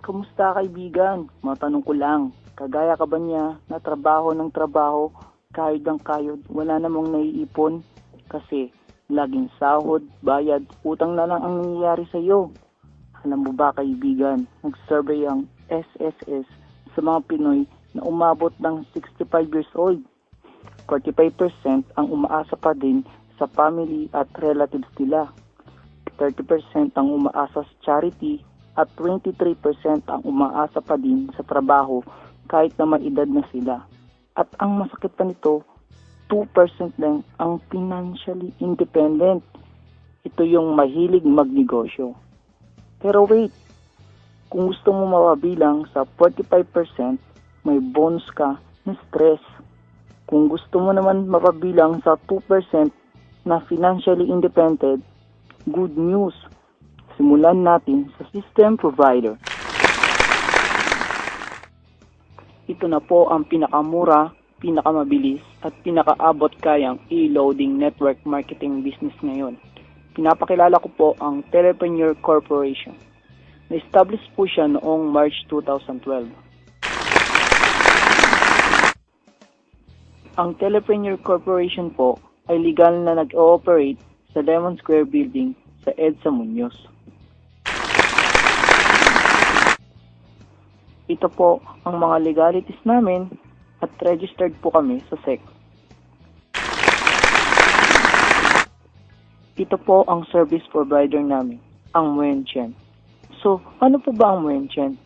Kamusta kaibigan? Matanong ko lang, kagaya ka ba niya na trabaho ng trabaho, kayod ng kayod, wala namang naiipon? Kasi laging sahod, bayad, utang na lang ang nangyayari sa iyo. Alam mo ba kaibigan, nag-survey ang SSS sa mga Pinoy na umabot ng 65 years old. 45% ang umaasa pa din sa family at relatives nila. 30% ang umaasa sa charity at 23% ang umaasa pa din sa trabaho kahit na may edad na sila. At ang masakit pa nito, 2% lang ang financially independent. Ito yung mahilig magnegosyo. Pero wait, kung gusto mo mapabilang sa 45%, may bonus ka na stress. Kung gusto mo naman mapabilang sa 2% na financially independent, good news. Simulan natin sa system provider. Ito na po ang pinakamura, pinakamabilis at pinakaabot kayang e-loading network marketing business ngayon. Pinapakilala ko po ang Telepreneur Corporation. Na-establish po siya noong March 2012. Ang Telepreneur Corporation po ay legal na nag-ooperate sa Lemon Square Building sa EDSA Muñoz. Ito po ang mga legalities namin at registered po kami sa SEC. Ito po ang service provider namin, ang Muenchen. So, ano po ba ang Muenchen?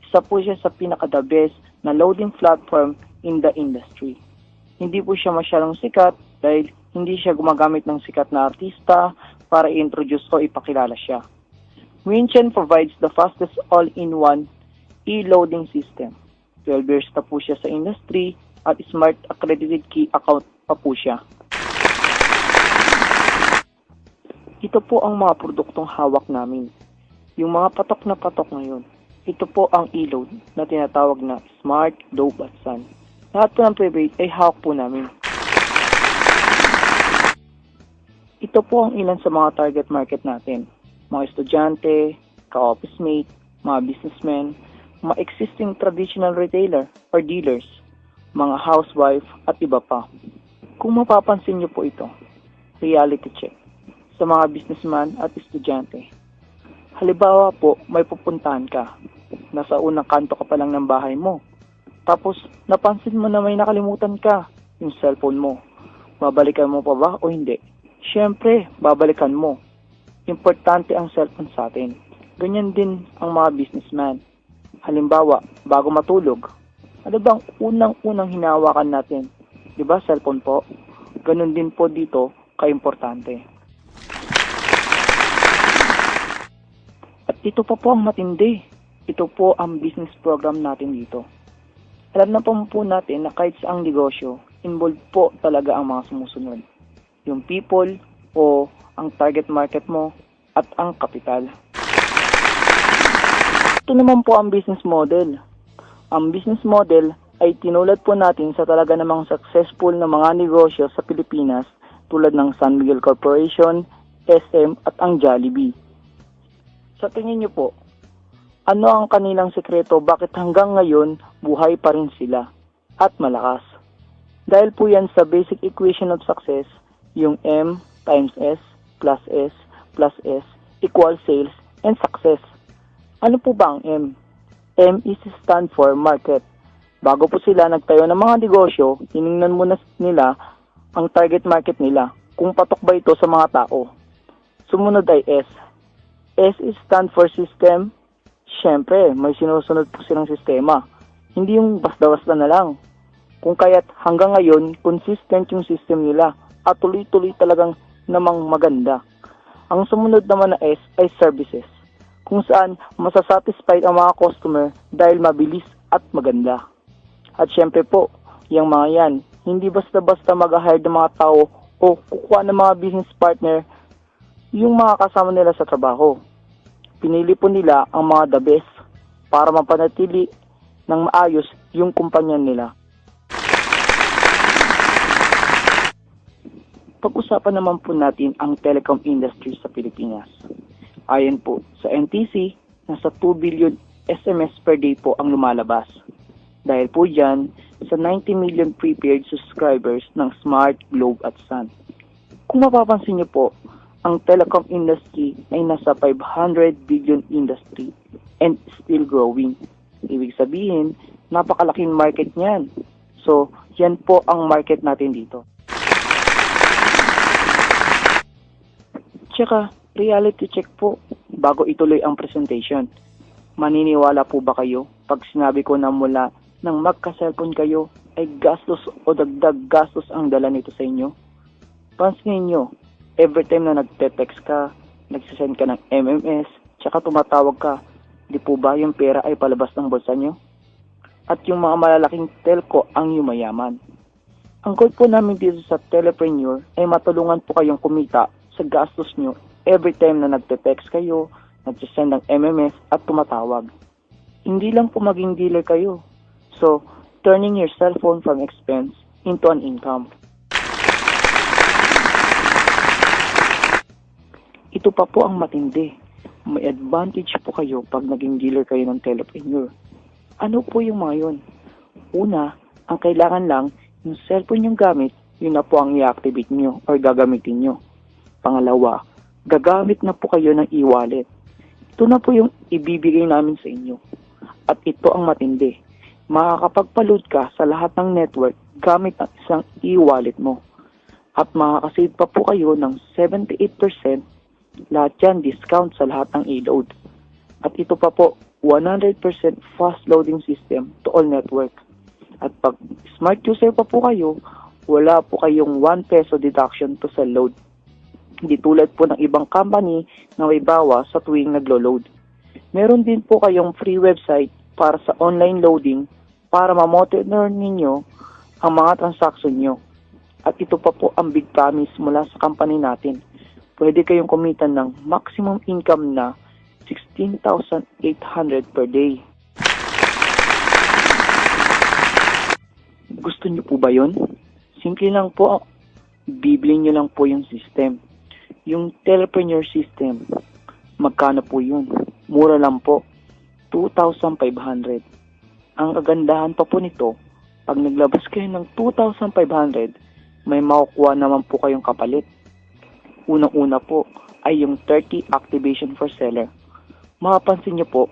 Isa po siya sa pinaka-the best na loading platform in the industry. Hindi po siya masyadong sikat dahil hindi siya gumagamit ng sikat na artista para i-introduce o ipakilala siya. Muenchen provides the fastest all-in-one e-loading system. 12 years na po siya sa industry at smart accredited key account pa po siya. Ito po ang mga produktong hawak namin. Yung mga patok na patok ngayon. Ito po ang e-load na tinatawag na Smart, Dope at Sun. Lahat po ng private ay hawak po namin. Ito po ang ilan sa mga target market natin. Mga estudyante, ka-office mate, mga businessmen, mga existing traditional retailer or dealers, mga housewife at iba pa. Kung mapapansin niyo po ito, reality check sa mga businessman at estudyante. Halimbawa po, may pupuntahan ka. Nasa unang kanto ka pa lang ng bahay mo. Tapos, napansin mo na may nakalimutan ka, yung cellphone mo. Babalikan mo pa ba o hindi? Siyempre, babalikan mo. Importante ang cellphone sa atin. Ganyan din ang mga businessman. Halimbawa, bago matulog, ano bang unang-unang hinawakan natin? Diba, cellphone po? Ganun din po dito, kaimportante. At ito pa po ang matindi. Ito po ang business program natin dito. Alam na po natin na kahit sa ang negosyo, involved po talaga ang mga sumusunod. Yung people o ang target market mo at ang kapital. Ito naman po ang business model. Ang business model ay tinulad po natin sa talaga namang successful na mga negosyo sa Pilipinas tulad ng San Miguel Corporation, SM at ang Jollibee. Sa tingin niyo po, ano ang kanilang sekreto bakit hanggang ngayon buhay pa rin sila at malakas? Dahil po yan sa basic equation of success, yung M times S plus S plus S equals sales and success. Ano po ba ang M? M is stand for market. Bago po sila nagtayo ng mga negosyo, tiningnan muna nila ang target market nila, kung patok ba ito sa mga tao. Sumunod ay S. S is stand for system. Siyempre, may sinusunod po silang sistema. Hindi yung basta-basta na lang. Kung kaya't hanggang ngayon, consistent yung system nila at tuloy-tuloy talagang namang maganda. Ang sumunod naman na S ay services, kung saan masasatisfied ang mga customer dahil mabilis at maganda. At syempre po, yung mga yan, hindi basta-basta mag-hire ng mga tao o kukuha ng mga business partner yung mga kasama nila sa trabaho. Pinili po nila ang mga the best para mapanatili ng maayos yung kumpanya nila. Pag-usapan naman po natin ang telecom industry sa Pilipinas. Ayon po sa NTC, nasa 2 billion SMS per day po ang lumalabas. Dahil po dyan sa 90 million prepaid subscribers ng Smart, Globe at Sun. Kung mapapansin niyo po, ang telecom industry ay nasa 500 billion industry and still growing. Ibig sabihin, napakalaking market niyan. So, yan po ang market natin dito. Tsaka, reality check po bago ituloy ang presentation. Maniniwala po ba kayo pag sinabi ko na mula nang magka-cellphone kayo ay gastos o dagdag gastos ang dala nito sa inyo? Pansinin nyo, every time na nagte-text ka, nagsisend ka ng MMS, tsaka tumatawag ka, di po ba yung pera ay palabas ng bulsa nyo? At yung mga malalaking telco ang yumayaman. Ang goal po namin dito sa Telepreneur ay matulungan po kayong kumita sa gastos nyo every time na nagte-text kayo, nagsisend ng MMS at tumatawag. Hindi lang po maging dealer kayo. So, turning your cellphone from expense into an income. Ito pa po ang matindi. May advantage po kayo pag naging dealer kayo ng Telepreneur. Ano po yung mga yun? Una, ang kailangan lang, yung cellphone yung gamit, yun na po ang i-activate nyo or gagamitin nyo. Pangalawa, gagamit na po kayo ng e-wallet. Ito na po yung ibibigay namin sa inyo. At ito ang matindi. Makakapagpa-load ka sa lahat ng network gamit ang isang e-wallet mo. At makakasave pa po kayo ng 78%, lahat yan discount sa lahat ng e-load. At ito pa po, 100% fast loading system to all network. At pag smart user pa po kayo, wala po kayong 1 peso deduction to sa load. Hindi tulad po ng ibang company na may bawas sa tuwing naglo-load. Meron din po kayong free website para sa online loading para ma-monitor ninyo ang mga transaction nyo. At ito pa po ang big promise mula sa company natin. Pwede kayong kumita ng maximum income na 16,800 per day. Gusto niyo po ba yun? Simple lang po. Bibili niyo lang po yung system. Yung Telepreneur system. Magkano po yun? Mura lang po. 2,500. Ang kagandahan pa po nito, pag naglabas kayo ng 2,500, may makukuha naman po kayong kapalit. Unang-una po ay yung 30 activation for seller. Mapapansin niyo po,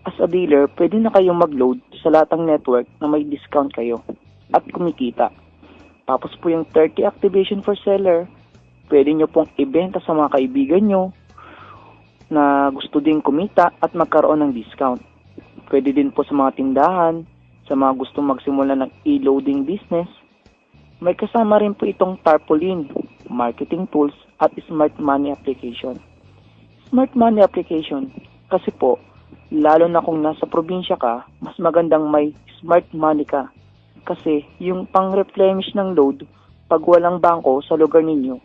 as a dealer, pwede na kayong mag-load sa lahat ng network na may discount kayo at kumikita. Tapos po yung 30 activation for seller, pwede nyo pong ibenta sa mga kaibigan nyo na gusto din kumita at magkaroon ng discount. Pwede din po sa mga tindahan, sa mga gustong magsimula ng e-loading business. May kasama rin po itong tarpaulin, marketing tools at smart money application. Smart money application kasi po, lalo na kung nasa probinsya ka, mas magandang may smart money ka. Kasi yung pang-replenish ng load, pag walang bangko sa lugar ninyo,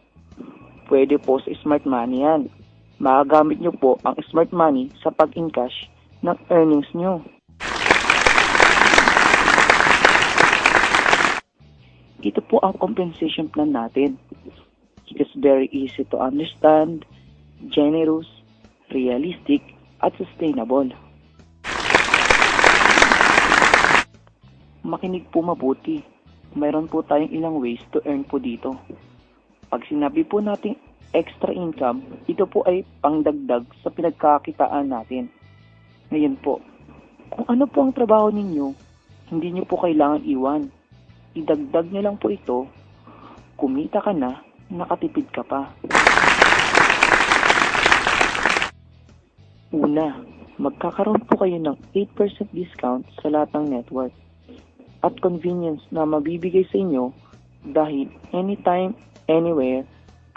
pwede po sa smart money yan. Magagamit nyo po ang smart money sa pag-encash ng earnings nyo. Ito po ang compensation plan natin. It is very easy to understand, generous, realistic, at sustainable. Makinig po mabuti. Mayroon po tayong ilang ways to earn po dito. Pag sinabi po nating extra income, ito po ay pangdagdag sa pinagkakitaan natin. Ngayon po, kung ano po ang trabaho ninyo, hindi nyo po kailangan iwan. Idagdag nyo lang po ito, kumita ka na, nakatipid ka pa. Una, magkakaroon po kayo ng 8% discount sa lahat ng network at convenience na mabibigay sa inyo dahil anytime, anywhere,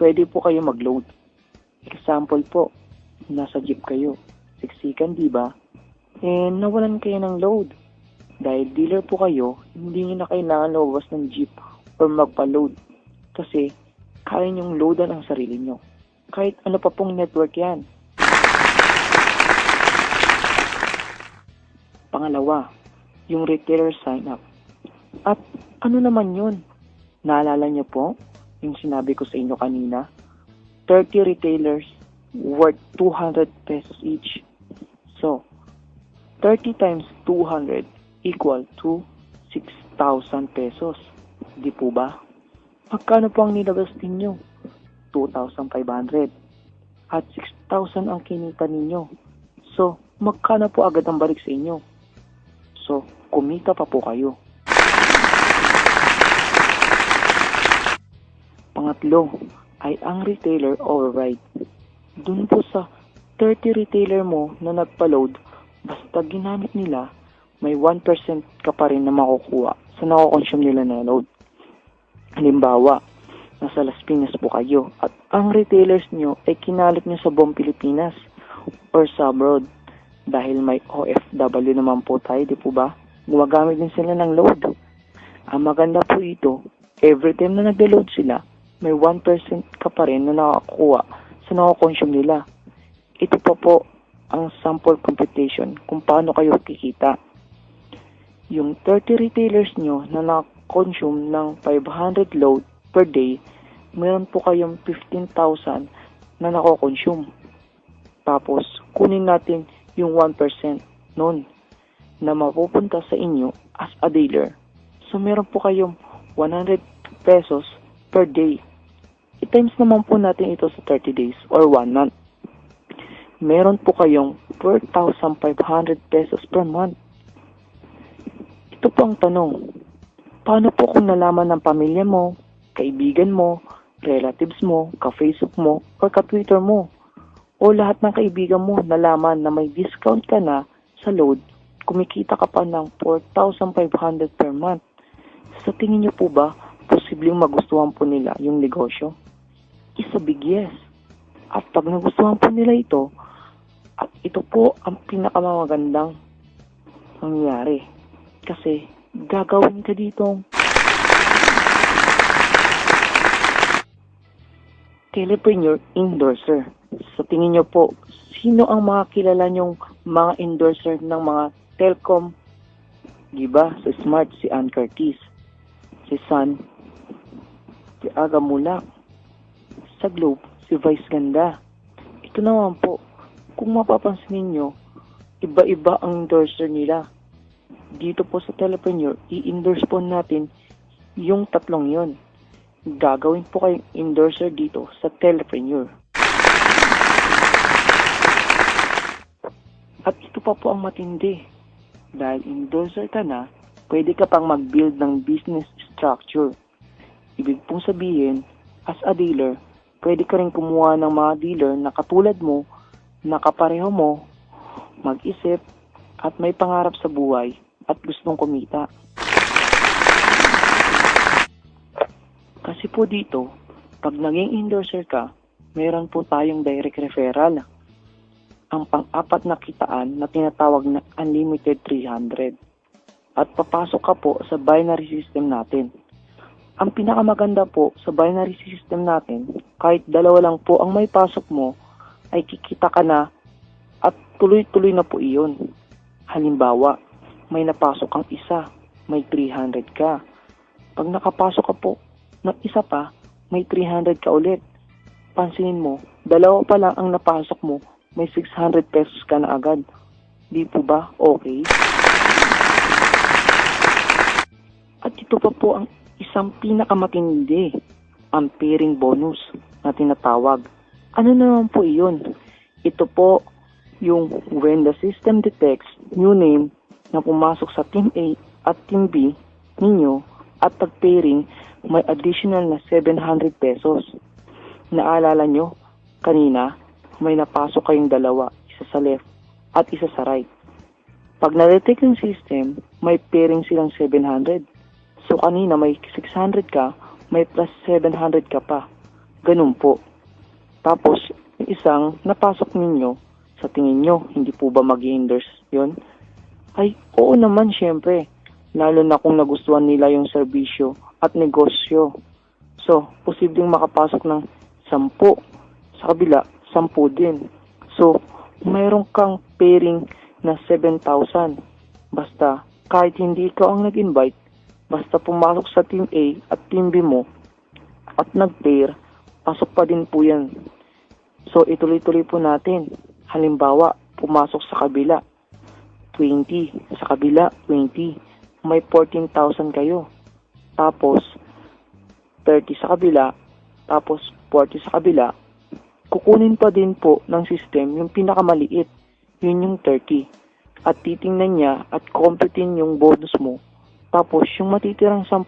pwede po kayo mag-load. Example po, nasa jeep kayo, siksikan diba? Nawalan kayo ng load. Dahil dealer po kayo, hindi nyo na kailangan lumabas ng jeep or magpa-load. Kasi, kaya nyong loadan ang sarili nyo. Kahit ano pa pong network yan. Pangalawa, yung retailer sign up. At ano naman yun? Naalala nyo po yung sinabi ko sa inyo kanina? 30 retailers worth 200 pesos each. So, 30 times 200 equal to 6,000 pesos. Di po ba? Magkano po ang nilabas ninyo? 2,500. At 6,000 ang kinita ninyo. So, magkano po agad ang balik sa inyo? So, kumita pa po kayo. Pangatlo ay ang retailer override. Dun po sa 30 retailer mo na nagpa-load, basta ginamit nila, may 1% ka pa rin na makukuha sa nakokonsume nila na load. Halimbawa, nasa Las Piñas po kayo at ang retailers nyo ay kinalit nyo sa buong Pilipinas or sa abroad. Dahil may OFW naman po tayo, di po ba? Gumagamit din sila ng load. Ang maganda po ito, every time na nag-load sila, may 1% ka pa rin na nakakuha sa nakakonsume nila. Ito pa po ang sample computation kung paano kayo kikita. Yung 30 retailers nyo na nakakonsume ng 500 load per day, meron po kayong 15,000 na nakakonsume. Tapos, kunin natin yung 1% nun na mapupunta sa inyo as a dealer. So, meron po kayong 100 pesos per day. I-times naman po natin ito sa 30 days or 1 month. Meron po kayong 4,500 pesos per month. Ito po ang tanong. Paano po kung nalaman ng pamilya mo, kaibigan mo, relatives mo, ka-Facebook mo, or ka-Twitter mo, o lahat ng kaibigan mo nalaman na may discount ka na sa load, kumikita ka pa ng 4,500 per month? Sa tingin niyo po ba, posibleng magustuhan po nila yung negosyo? Is a big yes. At pag nagustuhan po nila ito, at ito po ang pinakamagandang mangyayari. Kasi gagawin ka ditong telepreneur endorser. Sa tingin niyo po, sino ang mga kilala nyong mga endorser ng mga Telcom? Diba? Sa Smart, si Ann Curtis. Si Sun, si Aga Mulak. Sa Globe, si Vice Ganda. Ito naman po, kung mapapansin ninyo, iba-iba ang endorser nila. Dito po sa Telepreneur, i-endorse po natin yung tatlong yon. Gagawin po kayong endorser dito sa Telepreneur. At ito pa po ang matindi. Dahil endorser ka na, pwede ka pang mag-build ng business structure. Ibig pong sabihin, as a dealer, pwede ka rin kumuha ng mga dealer na katulad mo, na kapareho mo, mag-isip, at may pangarap sa buhay, at gustong kumita. Kasi po dito, pag naging endorser ka, meron po tayong direct referral. Ang pang-apat na kitaan na tinatawag na Unlimited 300. At papasok ka po sa binary system natin. Ang pinakamaganda po sa binary system natin, kahit dalawa lang po ang may pasok mo, ay kikita ka na at tuloy-tuloy na po iyon. Halimbawa, may napasok kang isa, may 300 ka. Pag nakapasok ka po ng isa pa, may 300 ka ulit. Pansinin mo, dalawa pa lang ang napasok mo, may 600 pesos ka na agad. Di po ba okay? At ito pa po ang isang pinakamatindi, ang pairing bonus na tinatawag. Ano naman po iyon? Ito po yung when the system detects new name na pumasok sa Team A at Team B ninyo at tag-pairing, may additional na 700 pesos. Naalala nyo, kanina, may napasok kayong dalawa, isa sa left at isa sa right. Pag na-detect ng system, may pairing silang 700. So kanina may 600 ka, may plus 700 ka pa. Ganun po. Tapos, yung isang napasok ninyo, sa tingin nyo, hindi po ba mag-endorse yun? Ay, oo naman syempre. Lalo na kung nagustuhan nila yung serbisyo at negosyo. So, posibleng makapasok ng 10. Sa kabila, 10 din. So, mayroon kang pairing na 7,000. Basta, kahit hindi ikaw ang nag-invite, basta pumasok sa Team A at Team B mo at nag-pair, pasok pa din po yan. So, ituloy-tuloy po natin. Halimbawa, pumasok sa kabila. 20. Sa kabila, 20. May 14,000 kayo. Tapos, 30 sa kabila, tapos 40 sa kabila. Kukunin pa din po ng system yung pinakamaliit. Yun yung 30. At titingnan niya at computin yung bonus mo. Tapos, yung matitirang 10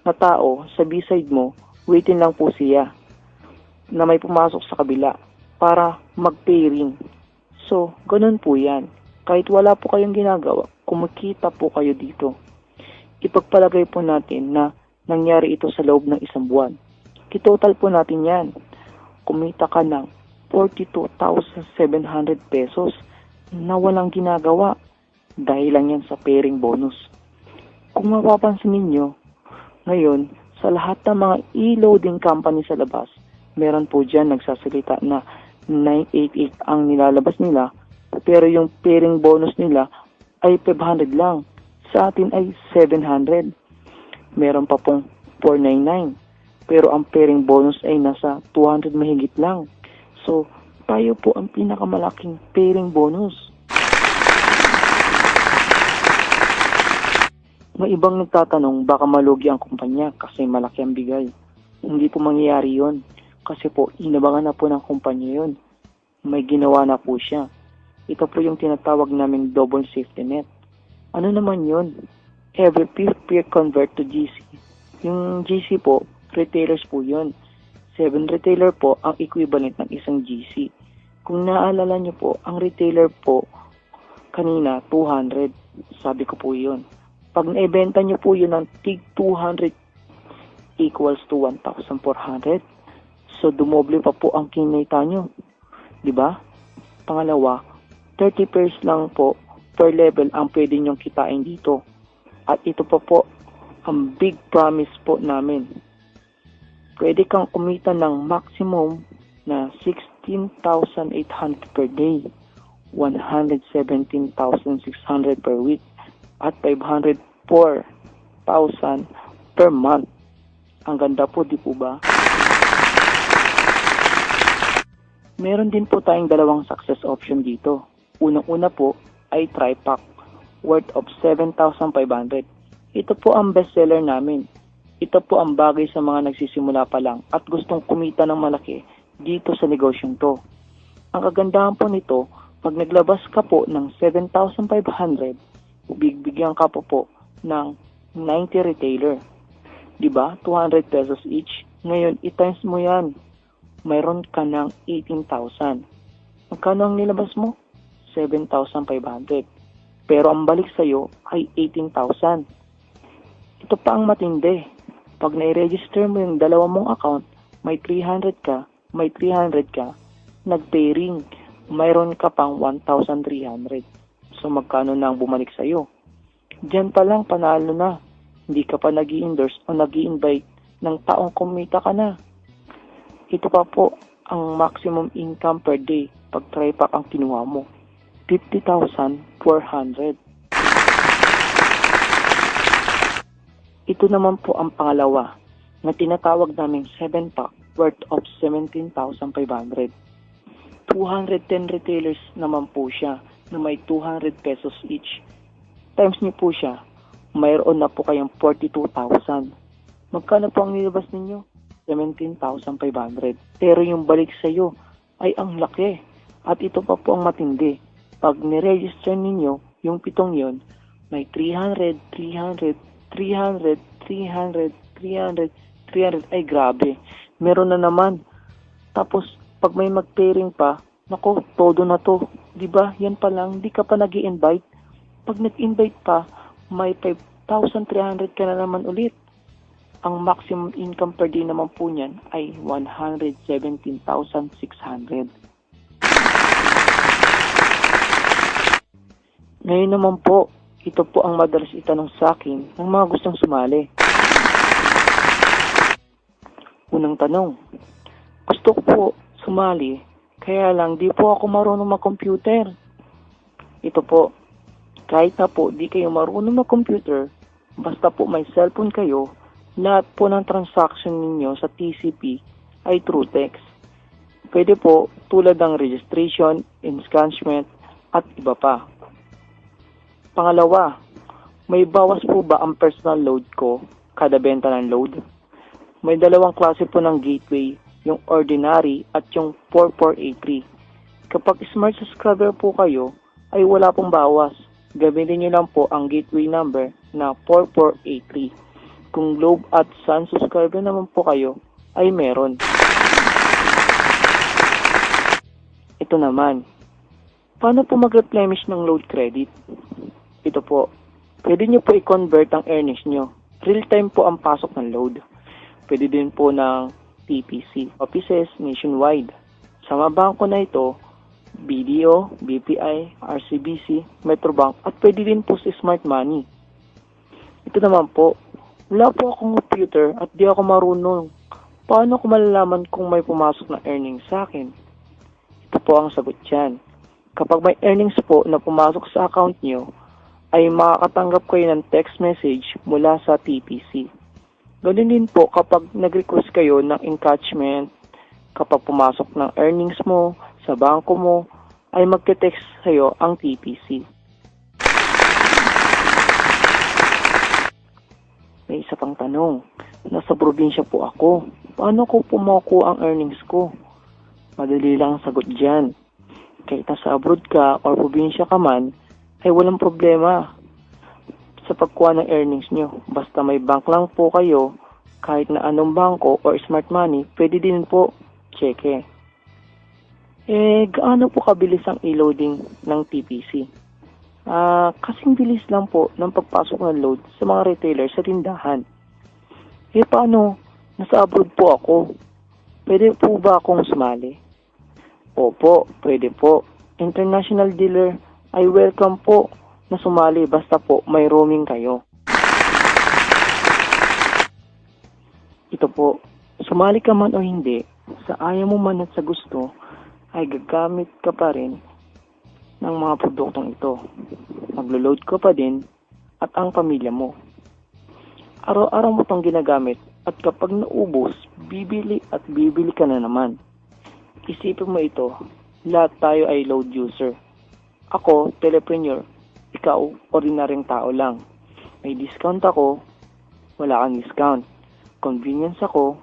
na tao sa B-side mo, waitin lang po siya na may pumasok sa kabila para mag-pairing. So, ganun po yan. Kahit wala po kayong ginagawa, kumikita po kayo dito. Ipagpalagay po natin na nangyari ito sa loob ng 1 buwan. Kitotal po natin yan. Kumita ka ng 42,700 pesos na walang ginagawa dahil lang yan sa pairing bonus. Kung mapapansin ninyo, ngayon, sa lahat ng mga e-loading company sa labas, meron po dyan nagsasalita na 988 ang nilalabas nila, pero yung pairing bonus nila ay 500 lang. Sa atin ay 700. Meron pa pong 499. Pero ang pairing bonus ay nasa 200 mahigit lang. So, tayo po ang pinakamalaking pairing bonus. May ibang nagtatanong baka malugi ang kumpanya kasi malaki ang bigay. Hindi po mangyayari yon. Kasi po, inabangan na po ng kumpanya yon. May ginawa na po siya. Ito po yung tinatawag naming double safety net. Ano naman yon? Every peer convert to GC. Yung GC po, retailers po yon. 7 retailer po ang equivalent ng isang GC. Kung naaalala nyo po, ang retailer po kanina 200. Sabi ko po yon. Pag naibenta nyo po yun ng tig 200 equals to 1,400. So, dumoble pa po ang kinita nyo. Diba? Pangalawa, 30 pairs lang po per level ang pwede nyong kitain dito. At ito pa po ang big promise po namin. Pwede kang kumita ng maximum na 16,800 per day, 117,600 per week, at 504,000 per month. Ang ganda po, di po ba? Meron din po tayong dalawang success option dito. Unang-una po ay tri-pack worth of 7,500. Ito po ang bestseller namin. Ito po ang bagay sa mga nagsisimula pa lang at gustong kumita ng malaki dito sa negosyong to. Ang kagandahan po nito, pag naglabas ka po ng 7,500, bigyan ka po ng 90 retailer. Diba? 200 pesos each. Ngayon, i-times mo yan. Mayroon ka ng 18,000. Magkano ang nilabas mo? 7,500. Pero ang balik sa'yo ay 18,000. Ito pa ang matindi. Pag na-register mo yung dalawa mong account, may 300 ka, nag-pairing, mayroon ka pang 1,300. So magkano na ang bumalik sa'yo? Diyan pa lang panalo na. Hindi ka pa nag-i-endorse o nag-i-invite ng taong kumita ka na. Ito pa po ang maximum income per day pag tri-pack ang kinuha mo. 50,400. Ito naman po ang pangalawa na tinatawag naming 7-pack worth of 17,500. 210 retailers naman po siya na may 200 pesos each. Times niyo po siya, mayroon na po kayong 42,000. Magkano po ang nilabas ninyo? 17,500. Pero yung balik sa iyo ay ang laki. At ito pa po ang matindi. Pag niregister ninyo yung 7 yon, may 300, 300, 300, 300, 300, 300. Ay grabe. Meron na naman. Tapos pag may mag-pairing pa, nako, todo na to. Diba? Yan pa lang, di ka pa nag-i-invite. Pag nag-invite pa, may 5,300 ka na naman ulit. Ang maximum income per day naman po niyan ay 117,600. Ngayon naman po, ito po ang madalas itanong sa akin ng mga gustong sumali. Unang tanong, gusto ko po sumali, kaya lang di po ako marunong mag-computer. Ito po, kahit na po di kayo marunong mag-computer, basta po may cellphone kayo, lahat po ng transaction ninyo sa TCP ay through text. Pwede po tulad ng registration, enscancement, at iba pa. Pangalawa, may bawas po ba ang personal load ko kada benta ng load? May dalawang klase po ng gateway, yung ordinary at yung 4483. Kapag smart subscriber po kayo, ay wala pong bawas. Gamitin nyo lang po ang gateway number na 4483. Kung Globe at Sun subscriber naman po kayo, ay meron. Ito naman, paano po mag-replenish ng load credit? Ito po, pwede nyo po i-convert ang earnings nyo. Real-time po ang pasok ng load. Pwede din po ng TPC, offices nationwide. Sa mga bangko na ito, BDO, BPI, RCBC, Metrobank, at pwede din po si Smart Money. Ito naman po, wala po akong computer at di ako marunong. Paano ko malalaman kung may pumasok na earnings sa akin? Ito po ang sagot dyan. Kapag may earnings po na pumasok sa account nyo, ay makakatanggap kayo ng text message mula sa TPC. Ganun din po kapag nag-request kayo ng encashment, kapag pumasok ng earnings mo sa bangko mo, ay magte-text sa'yo ang TPC. May isa pang tanong, nasa probinsya po ako. Paano ko pumakuha ang earnings ko? Madali lang ang sagot dyan. Kahit nasa abroad ka o probinsya ka man, ay walang problema sa pagkuha ng earnings nyo. Basta may bank lang po kayo, kahit na anong bangko or smart money, pwede din po cheque. Gaano po kabilis ang e-loading ng TPC? Kasing bilis lang po ng pagpasok ng load sa mga retailer sa tindahan. Paano? Nasa abroad po ako. Pwede po ba akong sumali? Opo, pwede po. International dealer ay welcome po na sumali basta po may roaming kayo. Ito po, sumali ka man o hindi, sa ayaw mo man at sa gusto, ay gagamit ka pa rin ng mga produktong ito. Maglo-load ka pa din at ang pamilya mo. Araw-araw mo itong ginagamit at kapag naubos, bibili at bibili ka na naman. Isipin mo ito, lahat tayo ay load user. Ako, telepreneur, ikaw, ordinaryong tao lang. May discount ako, wala kang discount. Convenience ako,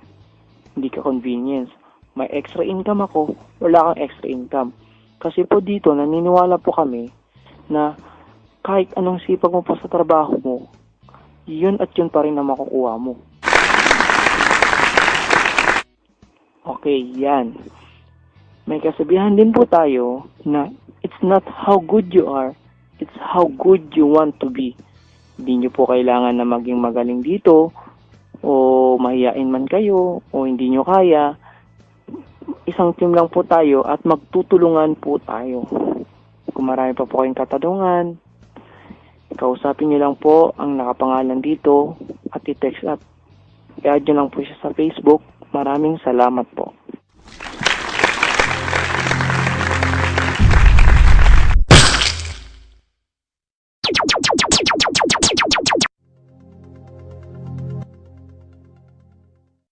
hindi ka convenience. May extra income ako, wala kang extra income. Kasi po dito, naniniwala po kami na kahit anong sipag mo po sa trabaho mo, yun at yun pa rin na makukuha mo. Okay, yan. May kasabihan din po tayo na it's not how good you are, it's how good you want to be. Hindi nyo po kailangan na maging magaling dito o mahiyain man kayo o hindi nyo kaya. Isang team lang po tayo at magtutulungan po tayo. Kung marami pa po kayong katanungan, kausapin nyo lang po ang nakapangalan dito at i-text at i-add nyo lang po siya sa Facebook. Maraming salamat po.